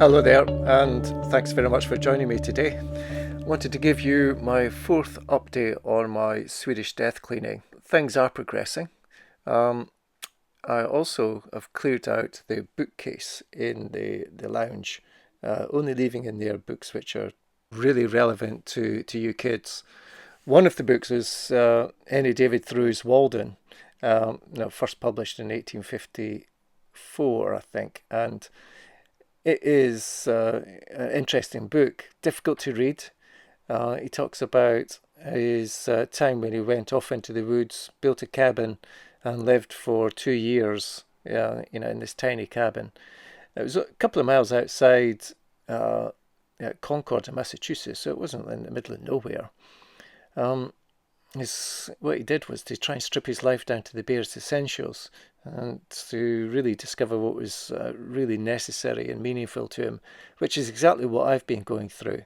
Hello there, and thanks very much for joining me today. I wanted to give you my fourth update on my Swedish death cleaning. Things are progressing. Um, I also have cleared out the bookcase in the lounge, only leaving in there books which are really relevant to you kids. One of the books is Henry David Thoreau's Walden, first published in 1854, I think, and it is an interesting book, difficult to read. He talks about his time when he went off into the woods, built a cabin, and lived for 2 years, in this tiny cabin. It was a couple of miles outside Concord in Massachusetts, so it wasn't in the middle of nowhere. Um, what he did was to try and strip his life down to the barest essentials and to really discover what was really necessary and meaningful to him, which is exactly what I've been going through.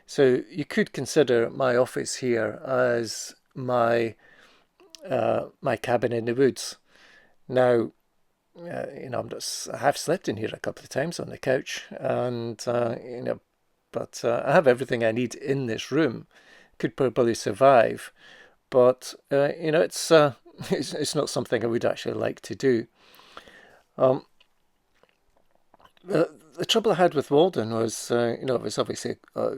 So you could consider my office here as my cabin in the woods. Now, I have slept in here a couple of times on the couch, and but I have everything I need in this room. Could probably survive, but it's not something I would actually like to do. Um, the trouble I had with Walden was, it was obviously, a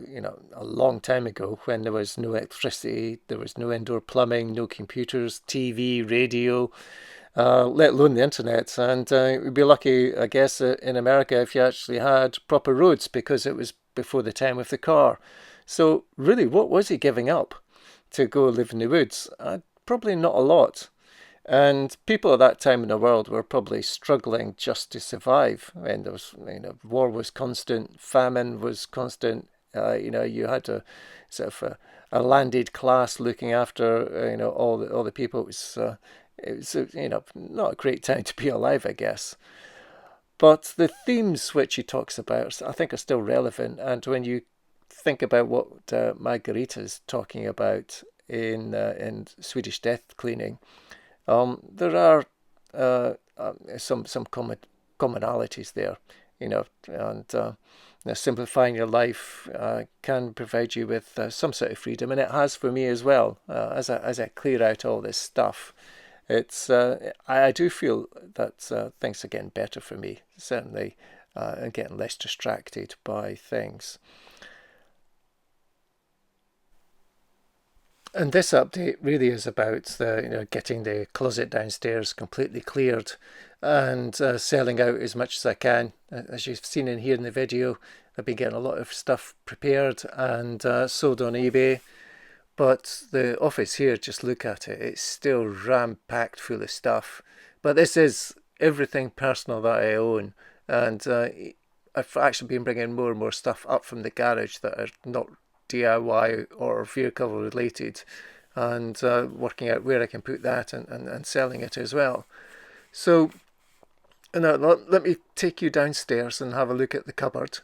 long time ago when there was no electricity, there was no indoor plumbing, no computers, TV, radio, let alone the internet. And we'd be lucky, I guess, in America if you actually had proper roads because it was before the time of the car. So really, what was he giving up to go live in the woods? Probably not a lot. And people at that time in the world were probably struggling just to survive. I mean, there was, war was constant, famine was constant. You had a sort of a landed class looking after, all the people. It was not a great time to be alive, I guess. But the themes which he talks about, I think, are still relevant. And when you think about what Margarita's talking about in Swedish death cleaning, there are some commonalities there, and simplifying your life can provide you with some sort of freedom, and it has for me as well. As I clear out all this stuff, I do feel that things are getting better for me. Certainly, I'm getting less distracted by things. And this update really is about getting the closet downstairs completely cleared and selling out as much as I can. As you've seen in here in the video, I've been getting a lot of stuff prepared and sold on eBay. But the office here, just look at it, it's still ram-packed full of stuff. But this is everything personal that I own. And I've actually been bringing more and more stuff up from the garage that are not DIY or vehicle related, and working out where I can put that and selling it as well. So let me take you downstairs and have a look at the cupboard.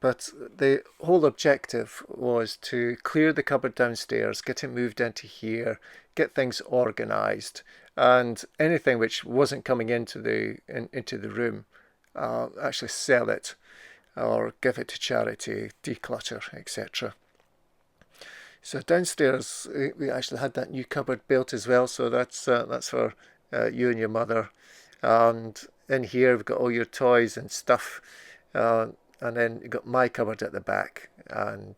But the whole objective was to clear the cupboard downstairs, get it moved into here, get things organised, and anything which wasn't coming into the room, actually sell it or give it to charity, declutter, etc. So downstairs, we actually had that new cupboard built as well. So that's for you and your mother. And in here, we've got all your toys and stuff. And then you've got my cupboard at the back. And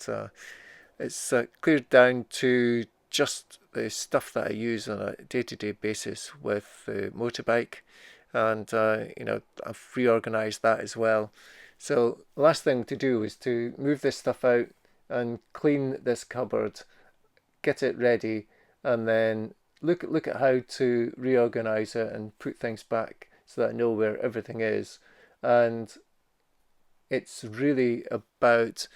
it's cleared down to just the stuff that I use on a day-to-day basis with the motorbike. And, I've reorganised that as well. So the last thing to do is to move this stuff out and clean this cupboard, get it ready, and then look at how to reorganize it and put things back so that I know where everything is. And it's really about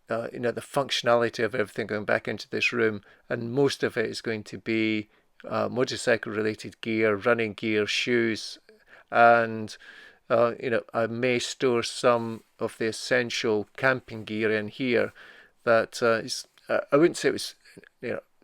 the functionality of everything going back into this room, and most of it is going to be motorcycle related gear, running gear, shoes, and I may store some of the essential camping gear in here that I wouldn't say it was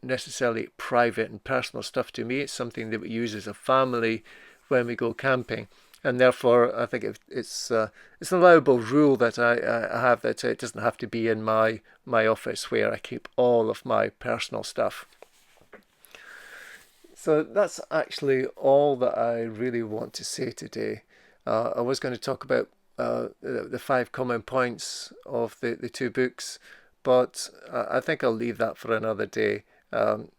necessarily private and personal stuff to me. It's something that we use as a family when we go camping, and therefore I think it's an allowable rule that I have, that it doesn't have to be in my office where I keep all of my personal stuff. So that's actually all that I really want to say today. I was going to talk about the 5 common points of the two books, but I think I'll leave that for another day, and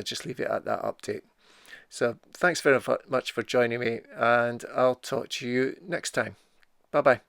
just leave it at that update. So thanks very much for joining me, and I'll talk to you next time. Bye bye.